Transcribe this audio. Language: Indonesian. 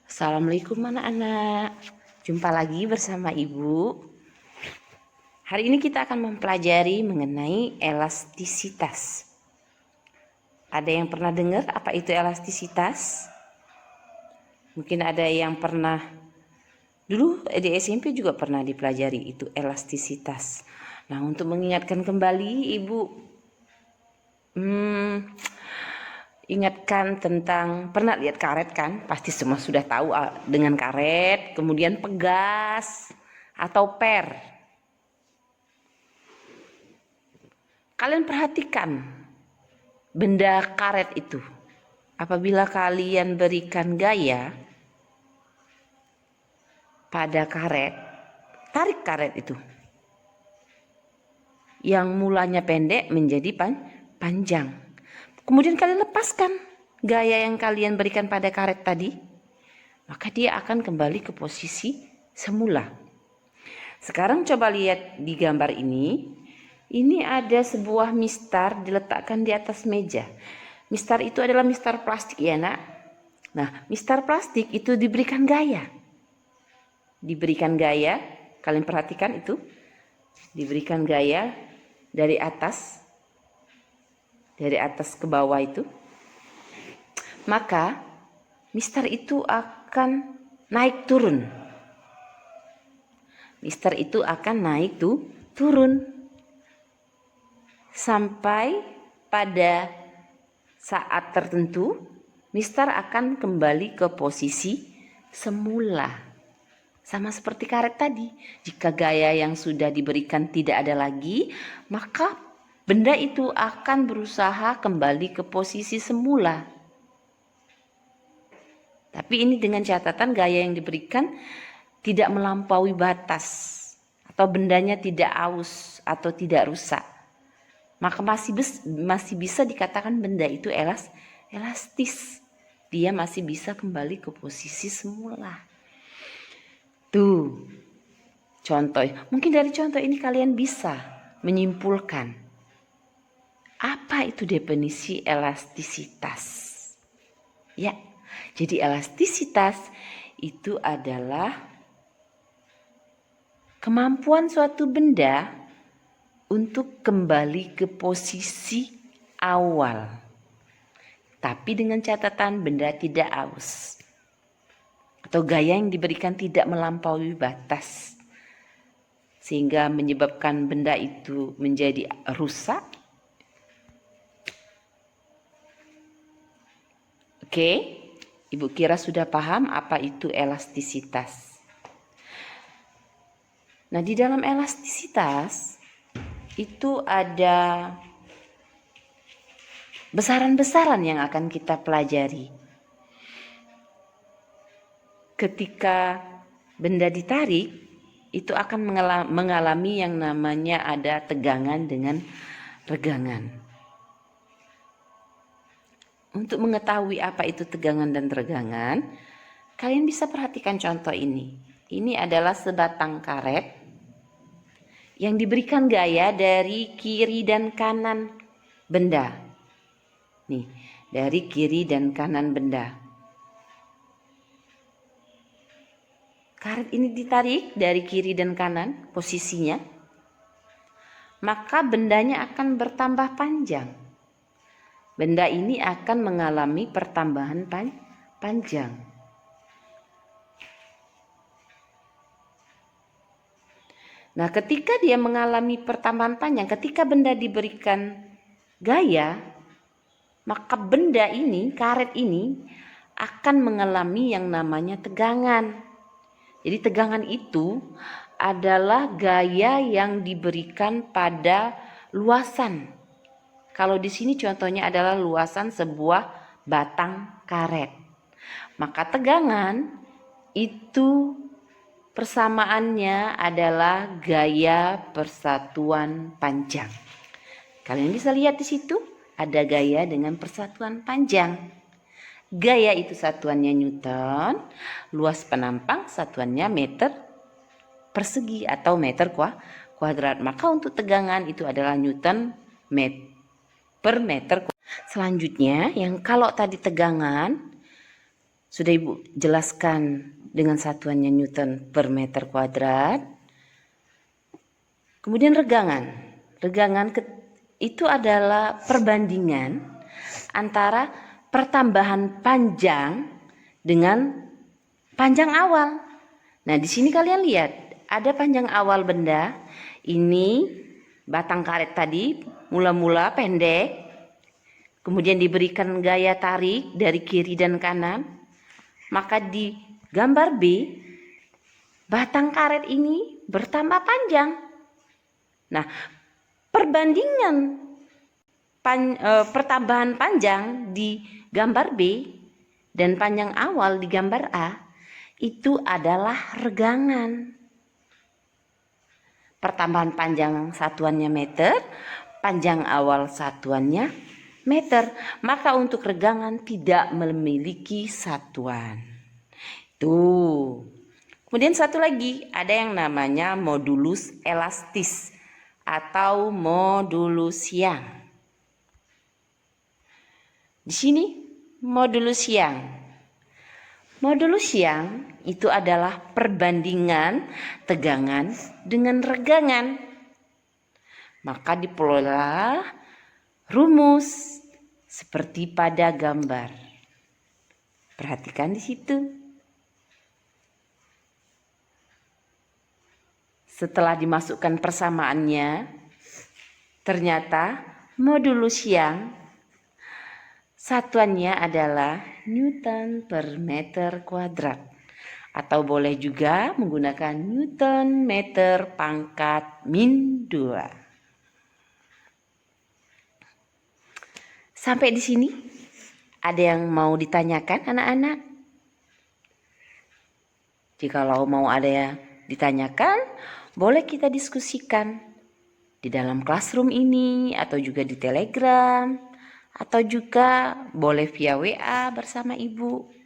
Assalamualaikum anak-anak. Jumpa lagi bersama Ibu. Hari ini kita akan mempelajari mengenai elastisitas. Ada yang pernah dengar apa itu elastisitas? Mungkin ada yang pernah dulu di SMP juga pernah dipelajari itu elastisitas. Nah, untuk mengingatkan kembali Ibu ingatkan tentang, pernah lihat karet kan? Pasti semua sudah tahu dengan karet, kemudian pegas atau per. Kalian perhatikan benda karet itu. Apabila kalian berikan gaya pada karet, tarik karet itu. Yang mulanya pendek menjadi panjang. Kemudian kalian lepaskan gaya yang kalian berikan pada karet tadi, maka dia akan kembali ke posisi semula. Sekarang coba lihat di gambar ini. Ini ada sebuah mistar diletakkan di atas meja. Mistar itu adalah mistar plastik ya nak. Nah, mistar plastik itu diberikan gaya. Diberikan gaya, kalian perhatikan itu. Diberikan gaya dari atas ke bawah itu, maka mistar itu akan naik turun. Mistar itu akan naik turun sampai pada saat tertentu mistar akan kembali ke posisi semula. Sama seperti karet tadi, jika gaya yang sudah diberikan tidak ada lagi, maka benda itu akan berusaha kembali ke posisi semula. Tapi ini dengan catatan gaya yang diberikan tidak melampaui batas atau bendanya tidak aus atau tidak rusak. Maka masih bisa dikatakan benda itu elastis. Dia masih bisa kembali ke posisi semula. Tuh, contoh. Mungkin dari contoh ini kalian bisa menyimpulkan apa itu definisi elastisitas. Ya, jadi elastisitas itu adalah kemampuan suatu benda untuk kembali ke posisi awal. Tapi dengan catatan benda tidak aus. Atau gaya yang diberikan tidak melampaui batas. Sehingga menyebabkan benda itu menjadi rusak. Oke, Ibu kira sudah paham apa itu elastisitas. Nah, di dalam elastisitas itu ada besaran-besaran yang akan kita pelajari. Ketika benda ditarik, itu akan mengalami yang namanya ada tegangan dengan regangan. Untuk mengetahui apa itu tegangan dan regangan, kalian bisa perhatikan contoh ini. Ini adalah sebatang karet yang diberikan gaya dari kiri dan kanan benda. Nih, dari kiri dan kanan benda. Karet ini ditarik dari kiri dan kanan posisinya, maka bendanya akan bertambah panjang. Benda ini akan mengalami pertambahan panjang. Nah, ketika dia mengalami pertambahan panjang, ketika benda diberikan gaya, maka benda ini, karet ini akan mengalami yang namanya tegangan. Jadi tegangan itu adalah gaya yang diberikan pada luasan. Kalau di sini contohnya adalah luasan sebuah batang karet. Maka tegangan itu persamaannya adalah gaya persatuan panjang. Kalian bisa lihat di situ ada gaya dengan persatuan panjang. Gaya itu satuannya Newton, luas penampang satuannya meter persegi atau meter kuadrat. Maka untuk tegangan itu adalah Newton per meter. Selanjutnya, yang kalau tadi tegangan Sudah Ibu jelaskan dengan satuannya Newton per meter kuadrat. Kemudian regangan. Regangan itu adalah perbandingan antara pertambahan panjang dengan panjang awal. Nah, di sini kalian lihat, ada panjang awal benda. Ini batang karet tadi mula-mula pendek, kemudian diberikan gaya tarik dari kiri dan kanan. Maka di gambar B, batang karet ini bertambah panjang. Nah, perbandingan pertambahan panjang di gambar B dan panjang awal di gambar A itu adalah regangan. Pertambahan panjang satuannya meter, panjang awal satuannya meter. Maka untuk regangan tidak memiliki satuan. Tuh. Kemudian satu lagi, ada yang namanya modulus elastis atau modulus Young. Di sini modulus Young. Modulus Young itu adalah perbandingan tegangan dengan regangan. Maka diperolehlah rumus seperti pada gambar. Perhatikan di situ. Setelah dimasukkan persamaannya, ternyata modulus Young satuannya adalah Newton per meter kuadrat. Atau boleh juga menggunakan Newton meter pangkat min 2. Sampai di sini, ada yang mau ditanyakan anak-anak? Jikalau mau ada yang ditanyakan, boleh kita diskusikan di dalam classroom ini atau juga di Telegram atau juga boleh via WA bersama Ibu.